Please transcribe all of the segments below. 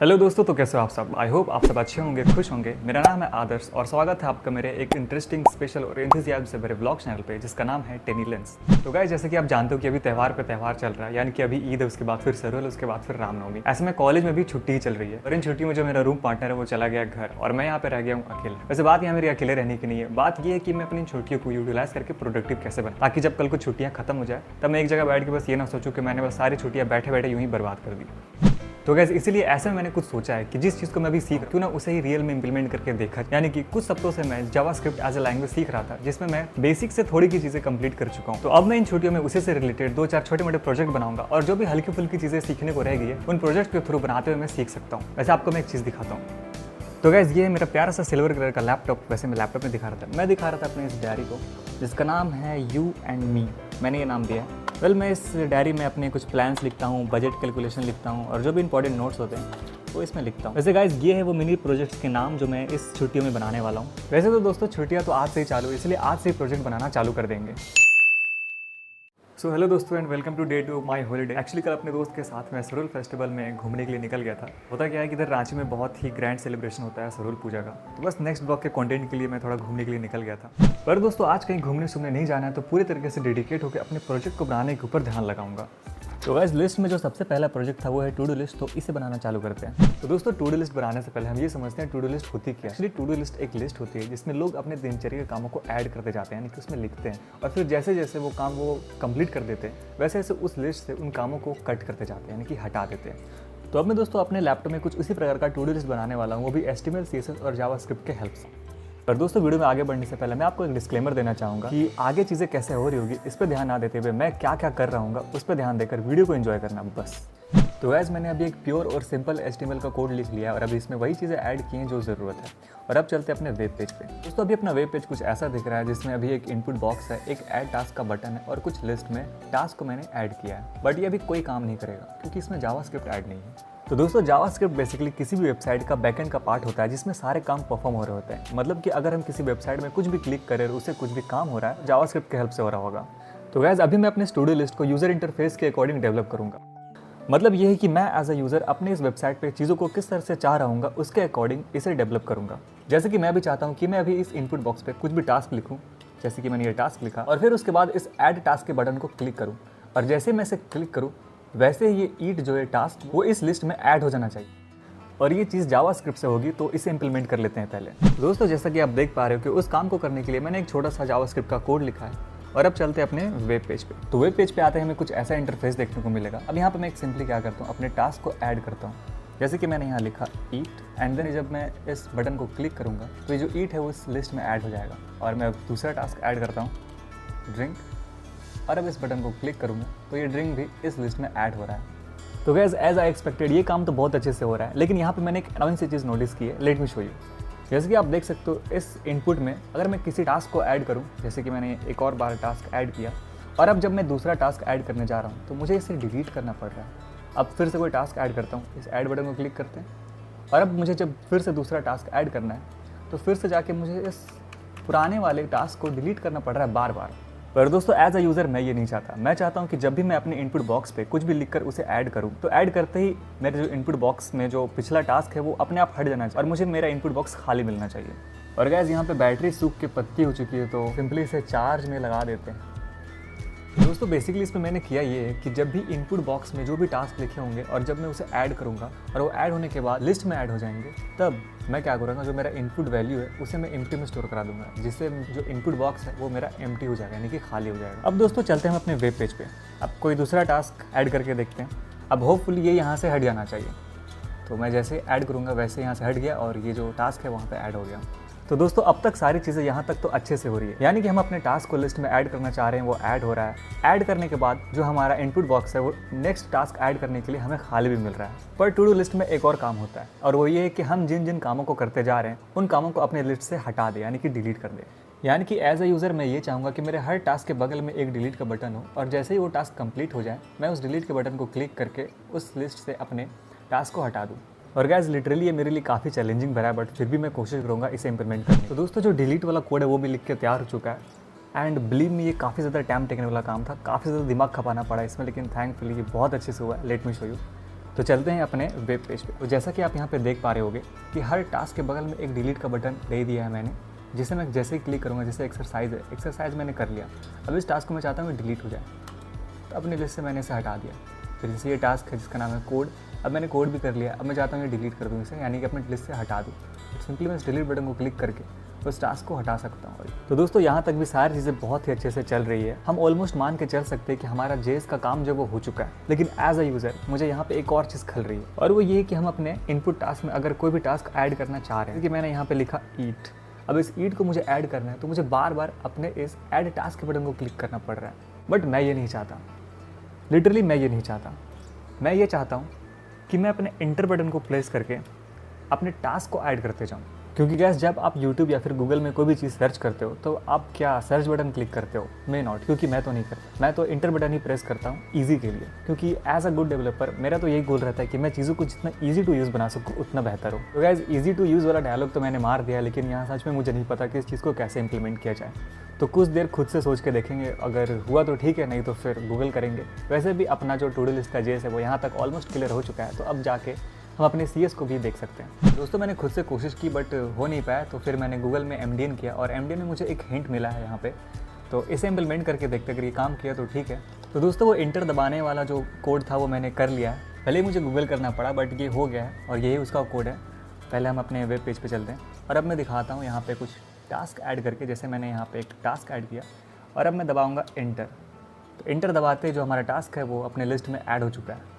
Hello दोस्तों, तो कैसे हो आप सब। आई होप आप सब अच्छे होंगे, खुश होंगे। मेरा नाम है आदर्श और स्वागत है आपका मेरे एक इंटरेस्टिंग, स्पेशल और एंथुसियाज्म से भरे व्लॉग चैनल पे जिसका नाम है टेनी लेंस। तो गाइस, जैसे कि आप जानते हो कि अभी त्यौहार पे त्यौहार चल रहा है, यानी कि अभी ईद है, उसके बाद फिर सरहुल, उसके बाद फिर रामनवमी। ऐसे में कॉलेज में भी छुट्टी ही चल रही है और इन छुट्टियों में जो मेरा रूम पार्टनर है वो चला गया घर और मैं यहाँ पे रह गया हूँ अकेले। वैसे बात यहाँ मेरी अकेले रहने की नहीं है, बात ये है कि मैं अपनी छुट्टियों को यूटिलाइज करके प्रोडक्टिव कैसे बना, ताकि जब कल को छुट्टियाँ खत्म हो जाए तब मैं एक जगह बैठ के बस ये ना सोचूं कि मैंने बस सारी छुट्टियाँ बैठे बैठे यूं ही बर्बाद कर दी। तो गैस, इसीलिए ऐसे में मैंने कुछ सोचा है कि जिस चीज़ को मैं अभी सीख क्यों ना उसे ही रियल में इंप्लीमेंट करके देखा। यानी कि कुछ हफ्तों से मैं जावास्क्रिप्ट एज अ लैंग्वेज सीख रहा था, जिसमें मैं बेसिक से थोड़ी की चीज़ें कंप्लीट कर चुका हूँ। तो अब मैं इन छुट्टियों में उसी से रिलेटेड 2-4 छोटे मोटे प्रोजेक्ट बनाऊंगा और जो भी हल्की फुल्की चीज़ें सीखने को रह गई है उन प्रोजेक्ट के थ्रू बनाते हुए मैं सीख सकता हूँ। वैसे आपको मैं एक चीज़ दिखाता हूँ। तो गैस, ये है मेरा प्यारा सा सिल्वर कलर का लैपटॉप। वैसे मैं लैपटॉप में दिखा रहा था, मैं दिखा रहा था अपने इस डायरी को जिसका नाम है यू एंड मी। मैंने ये नाम दिया है। वेल, मैं इस डायरी में अपने कुछ प्लान्स लिखता हूँ, बजट कैलकुलेशन लिखता हूँ और जो भी इंपॉर्टेंट नोट्स होते हैं वो इसमें लिखता हूँ। वैसे गाइस, ये है वो मिनी प्रोजेक्ट्स के नाम जो मैं इस छुट्टियों में बनाने वाला हूँ। वैसे तो दोस्तों छुट्टियाँ तो आज से ही चालू, इसलिए आज से ही प्रोजेक्ट बनाना चालू कर देंगे। सो हेलो दोस्तों and welcome to day two my holiday. Actually कल अपने दोस्त के साथ मैं सरहुल फेस्टिवल में घूमने के लिए निकल गया था। होता क्या है कि इधर रांची में बहुत ही ग्रैंड सेलिब्रेशन होता है सरहुल पूजा का। तो बस नेक्स्ट ब्लॉग के कंटेंट के लिए मैं थोड़ा घूमने के लिए निकल गया था। पर दोस्तों, आज कहीं घूमने शूमने नहीं जाना है, तो पूरे तरीके से डेडिकेट होकर अपने प्रोजेक्ट को बनाने के ऊपर ध्यान लगाऊंगा। तो गाइस, लिस्ट में जो सबसे पहला प्रोजेक्ट था वो है टू डू लिस्ट। तो इसे बनाना चालू करते हैं। तो दोस्तों, टू डू लिस्ट बनाने से पहले हम ये समझते हैं टू डू लिस्ट होती क्या है। एक्चुअली टू डू लिस्ट एक लिस्ट होती है जिसमें लोग अपने दिनचर्या के कामों को ऐड करते जाते हैं, यानी कि उसमें लिखते हैं और फिर जैसे जैसे वो काम वो कंप्लीट कर देते हैं वैसे वैसे उस लिस्ट से उन कामों को कट करते जाते हैं, यानी कि हटा देते हैं। तो अब मैं दोस्तों अपने लैपटॉप में कुछ उसी प्रकार का टू डू लिस्ट बनाने वाला हूँ, वो भी HTML, CSS और जावास्क्रिप्ट के हेल्प से। पर दोस्तों, वीडियो में आगे बढ़ने से पहले मैं आपको एक डिस्क्लेमर देना चाहूँगा कि आगे चीज़ें कैसे हो रही होगी इस पर ध्यान ना देते हुए मैं क्या क्या कर रहा हूँ उस पर ध्यान देकर वीडियो को एंजॉय करना बस। तो गैस, मैंने अभी एक प्योर और सिंपल HTML का कोड लिख लिया है और अभी इसमें वही चीज़ें ऐड की हैं जो ज़रूरत है। और अब चलते हैं अपने वेब पेज पे। दोस्तों, अभी अपना वेब पेज कुछ ऐसा दिख रहा है जिसमें अभी एक इनपुट बॉक्स है, एक ऐड टास्क का बटन है और कुछ लिस्ट में टास्क को मैंने ऐड किया है। बट ये अभी कोई काम नहीं करेगा क्योंकि इसमें जावास्क्रिप्ट ऐड नहीं है। तो दोस्तों, जावास्क्रिप्ट बेसिकली किसी भी वेबसाइट का बैकएंड का पार्ट होता है जिसमें सारे काम परफॉर्म हो रहे होते हैं। मतलब कि अगर हम किसी वेबसाइट में कुछ भी क्लिक करें और उससे कुछ भी काम हो रहा है, जावास्क्रिप्ट के हेल्प से हो रहा होगा। तो गाइस, अभी मैं अपने स्टूडियो लिस्ट को यूज़र इंटरफेस के अकॉर्डिंग डेवलप करूँगा। मतलब ये है कि मैं एज अ यूज़र अपने इस वेबसाइट पे चीज़ों को किस तरह से चाह रहा हूँ उसके अकॉर्डिंग इसे डेवलप करूँगा। जैसे कि मैं भी चाहता हूँ कि मैं अभी इस इनपुट बॉक्स पे कुछ भी टास्क लिखूँ, जैसे कि मैंने ये टास्क लिखा और फिर उसके बाद इस ऐड टास्क के बटन को क्लिक करूँ और जैसे मैं इसे क्लिक करूँ वैसे ये ईट जो है टास्क वो इस लिस्ट में ऐड हो जाना चाहिए। और ये चीज़ जावास्क्रिप्ट से होगी, तो इसे इंप्लीमेंट कर लेते हैं पहले। दोस्तों, जैसा कि आप देख पा रहे हो कि उस काम को करने के लिए मैंने एक छोटा सा जावास्क्रिप्ट का कोड लिखा है। और अब चलते हैं अपने वेब पेज पे। तो वेब पेज पे आते हैं हमें कुछ ऐसा इंटरफेस देखने को मिलेगा। अब यहाँ पे मैं एक सिंपली क्या करता हूँ, अपने टास्क को ऐड करता हूँ। जैसे कि मैंने यहाँ लिखा ईट एंड देन जब मैं इस बटन को क्लिक करूँगा तो ये जो ईट है वो इस लिस्ट में ऐड हो जाएगा। और मैं अब दूसरा टास्क ऐड करता हूँ, ड्रिंक, और अब इस बटन को क्लिक करूँगा तो ये ड्रिंक भी इस लिस्ट में ऐड हो रहा है। तो गाइस, एज आई एक्सपेक्टेड ये काम तो बहुत अच्छे से हो रहा है, लेकिन यहाँ पे मैंने एक नई सी चीज़ नोटिस की है। Let me show you. जैसे कि आप देख सकते हो इस इनपुट में अगर मैं किसी टास्क को ऐड करूँ, जैसे कि मैंने एक और बार टास्क ऐड किया और अब जब मैं दूसरा टास्क ऐड करने जा रहा हूँ तो मुझे इसे डिलीट करना पड़ रहा है। अब फिर से कोई टास्क ऐड करता हूँ, इस ऐड बटन को क्लिक करते हैं और अब मुझे जब फिर से दूसरा टास्क ऐड करना है तो फिर से जाके मुझे इस पुराने वाले टास्क को डिलीट करना पड़ रहा है बार बार। पर दोस्तों, एज अ यूज़र मैं ये नहीं चाहता। मैं चाहता हूँ कि जब भी मैं अपने इनपुट बॉक्स पे कुछ भी लिखकर उसे ऐड करूँ तो ऐड करते ही मेरे जो इनपुट बॉक्स में जो पिछला टास्क है वो अपने आप हट जाना चाहिए और मुझे मेरा इनपुट बॉक्स खाली मिलना चाहिए। और गाइस, यहाँ पे बैटरी सूख के पत्ती हो चुकी है तो सिंपली इसे चार्ज में लगा देते हैं। दोस्तों, बेसिकली इसमें मैंने किया ये है कि जब भी इनपुट बॉक्स में जो भी टास्क लिखे होंगे और जब मैं उसे ऐड करूँगा और वो ऐड होने के बाद लिस्ट में ऐड हो जाएंगे, तब मैं क्या करूँगा, जो मेरा इनपुट वैल्यू है उसे मैं एम्प्टी में स्टोर करा दूंगा, जिससे जो इनपुट बॉक्स है वो मेरा एम्प्टी हो जाएगा, यानी कि खाली हो जाएगा। अब दोस्तों, चलते हैं हम अपने वेब पेज पे। अब कोई दूसरा टास्क ऐड करके देखते हैं। अब होपफुली ये यहाँ से हट जाना चाहिए। तो मैं जैसे ऐड करूँगा वैसे यहाँ से हट गया और ये जो टास्क है वहाँ पर ऐड हो गया। तो दोस्तों, अब तक सारी चीज़ें यहाँ तक तो अच्छे से हो रही है, यानी कि हम अपने टास्क को लिस्ट में ऐड करना चाह रहे हैं, वो ऐड हो रहा है। ऐड करने के बाद जो हमारा इनपुट बॉक्स है वो नेक्स्ट टास्क ऐड करने के लिए हमें खाली भी मिल रहा है। पर टू डू लिस्ट में एक और काम होता है और वो ये है कि हम जिन जिन कामों को करते जा रहे हैं उन कामों को अपने लिस्ट से हटा दें, यानी कि डिलीट कर दें। यानी कि एज अ यूज़र मैं ये चाहूँगा कि मेरे हर टास्क के बगल में एक डिलीट का बटन हो और जैसे ही वो टास्क कंप्लीट हो जाए मैं उस डिलीट के बटन को क्लिक करके उस लिस्ट से अपने टास्क को हटा दूँ। और गाइस, लिटरली ये मेरे लिए काफ़ी चैलेंजिंग भरा है, बट फिर भी मैं कोशिश करूँगा इसे इंप्लीमेंट करने की। तो दोस्तों, जो डिलीट वाला कोड है वो भी लिख के तैयार हो चुका है एंड बिलीव मी ये काफ़ी ज़्यादा टाइम टेकने वाला काम था, काफ़ी ज़्यादा दिमाग खपाना पड़ा इसमें, लेकिन थैंकफुली ये बहुत अच्छे से हुआ है। Let me show you. तो चलते हैं अपने वेब पेज पे। तो जैसा कि आप यहाँ पे देख पा रहे होगे कि हर टास्क के बगल में एक डिलीट का बटन दे दिया है मैंने, जिसे मैं जैसे ही क्लिक करूँगा, जैसे एक्सरसाइज है, एक्सरसाइज मैंने कर लिया, अब इस टास्क को मैं चाहता हूँ डिलीट हो जाए, तो अपनी लिस्ट से मैंने इसे हटा दिया। फिर जैसे ये टास्क है जिसका नाम है कोड, अब मैंने कोड भी कर लिया, अब मैं चाहता हूँ ये डिलीट कर दूँ इसे, यानी कि अपनी लिस्ट से हटा दूँ। सिंपली मैं इस डिलीट बटन को क्लिक करके उस टास्क को हटा सकता हूँ। तो दोस्तों यहाँ तक भी सारी चीज़ें बहुत ही अच्छे से चल रही है। हम ऑलमोस्ट मान के चल सकते हैं कि हमारा जेएस का काम जो वो हो चुका है, लेकिन एज अ यूज़र मुझे यहाँ पे एक और चीज़ खल रही है, और वो ये कि हम अपने इनपुट टास्क में अगर कोई भी टास्क ऐड करना चाह रहे हैं, कि मैंने यहाँ पे लिखा ईट, अब इस ईट को मुझे ऐड करना है, तो मुझे बार बार अपने इस ऐड टास्क के बटन को क्लिक करना पड़ रहा है। बट मैं ये नहीं चाहता, लिटरली मैं ये नहीं चाहता। मैं ये चाहता हूँ कि मैं अपने इंटर बटन को प्रेस करके अपने टास्क को ऐड करते जाऊँ। क्योंकि गैस जब आप YouTube या फिर गूगल में कोई भी चीज़ सर्च करते हो तो आप क्या सर्च बटन क्लिक करते हो? मैं नॉट, क्योंकि मैं तो नहीं करता। मैं तो इंटर बटन ही प्रेस करता हूँ ईजी के लिए, क्योंकि एज अ गुड डेवलपर मेरा तो यही गोल रहता है कि मैं चीज़ों को जितना ईजी टू यूज़ बना सकूँ उतना बेहतर हो। तो गैस ईजी टू यूज़ वाला डायलॉग तो मैंने मार दिया, लेकिन यहाँ सच में मुझे नहीं पता कि इस चीज़ को कैसे इंप्लीमेंट किया जाए। तो कुछ देर खुद से सोच के देखेंगे, अगर हुआ तो ठीक है, नहीं तो फिर गूगल करेंगे। वैसे भी अपना जो टू डू लिस्ट का जेएस है वो यहाँ तक ऑलमोस्ट क्लियर हो चुका है, तो अब जाके हम अपने सीएस को भी देख सकते हैं। दोस्तों मैंने खुद से कोशिश की बट हो नहीं पाया, तो फिर मैंने गूगल में एमडीएन किया और एमडीएन में मुझे एक हिंट मिला है यहाँ पे, तो इसे इम्प्लीमेंट करके देखते अगर ये काम किया तो ठीक है। तो दोस्तों वो इंटर दबाने वाला जो कोड था वो मैंने कर लिया है, भले ही मुझे गूगल करना पड़ा बट ये हो गया है और यही उसका कोड है। पहले हम अपने वेब पेज पर चलते हैं और अब मैं दिखाता हूँ यहाँ पर कुछ टास्क ऐड करके। जैसे मैंने यहाँ पर एक टास्क ऐड किया और अब मैं दबाऊँगा इंटर, तो इंटर दबाते जो हमारा टास्क है वो अपने लिस्ट में ऐड हो चुका है।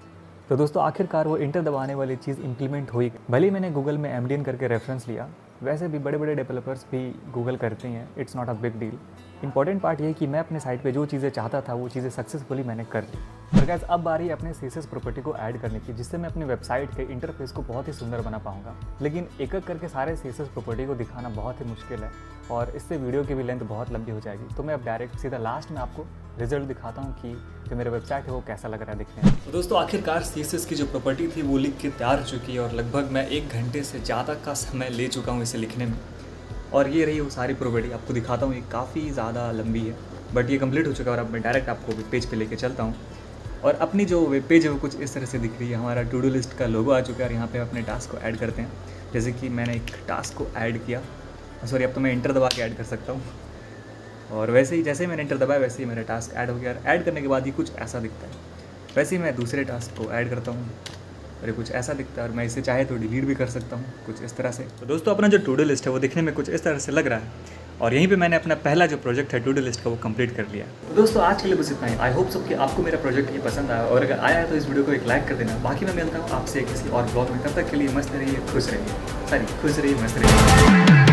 तो दोस्तों आखिरकार वो इंटर दबाने वाली चीज़ इंप्लीमेंट हुई। भले ही मैंने गूगल में एमडीएन करके रेफरेंस लिया, वैसे भी बड़े बड़े डेवलपर्स भी गूगल करते हैं, it's not a big deal. Important part ये है कि मैं अपने साइट पे जो चीज़ें चाहता था वो चीज़ें सक्सेसफुली मैंने कर ली। और गाइस अब बारी अपने सीएसएस प्रॉपर्टी को ऐड करने की, जिससे मैं अपने वेबसाइट के इंटरफेस को बहुत ही सुंदर बना पाऊंगा। लेकिन एक एक करके सारे सीएसएस प्रॉपर्टी को दिखाना बहुत ही मुश्किल है और इससे वीडियो की भी लेंथ बहुत लंबी हो जाएगी। तो मैं अब डायरेक्ट सीधा लास्ट में आपको रिजल्ट दिखाता हूँ कि जो मेरा वेबसाइट है वो कैसा लग रहा है दिखने में। तो दोस्तों आखिरकार सीएसएस की जो प्रॉपर्टी थी वो लिख के तैयार हो चुकी है और लगभग मैं 1 घंटे से ज़्यादा का समय ले चुका हूँ इसे लिखने में। और ये रही वो सारी प्रॉपर्टी, आपको दिखाता हूँ। ये काफ़ी ज़्यादा लंबी है बट ये कंप्लीट हो चुका है और अब मैं डायरेक्ट आपको वेब पेज पे लेके चलता हूँ। और अपनी जो वेब पेज है वो कुछ इस तरह से दिख रही है। हमारा टू डू लिस्ट का लोगो आ चुका है और यहाँ पे अपने टास्क को ऐड करते हैं। जैसे कि मैंने एक टास्क को ऐड किया, सॉरी अब तो मैं इंटर दबा के ऐड कर सकता हूँ। और वैसे ही जैसे ही मैंने इंटर दबाया वैसे ही मेरा टास्क ऐड हो गया। ऐड करने के बाद ही कुछ ऐसा दिखता है। वैसे ही मैं दूसरे टास्क को ऐड करता हूँ और कुछ ऐसा दिखता है और मैं इसे चाहे तो डिलीट भी कर सकता हूँ कुछ इस तरह से। तो दोस्तों अपना जो टू डू लिस्ट है वो दिखने में कुछ इस तरह से लग रहा है और यहीं पे मैंने अपना पहला जो प्रोजेक्ट है टू डू लिस्ट का वो कंप्लीट कर लिया। तो दोस्तों आज के लिए बस इतना ही। आई होप सब कि आपको मेरा प्रोजेक्ट ये पसंद आया, और अगर आया है तो इस वीडियो को एक लाइक कर देना। बाकी मैं मिलता हूँ आपसे किसी और ब्लॉग में, तब तक के लिए मस्त रहिए, खुश रहिए, मस्त रहिए।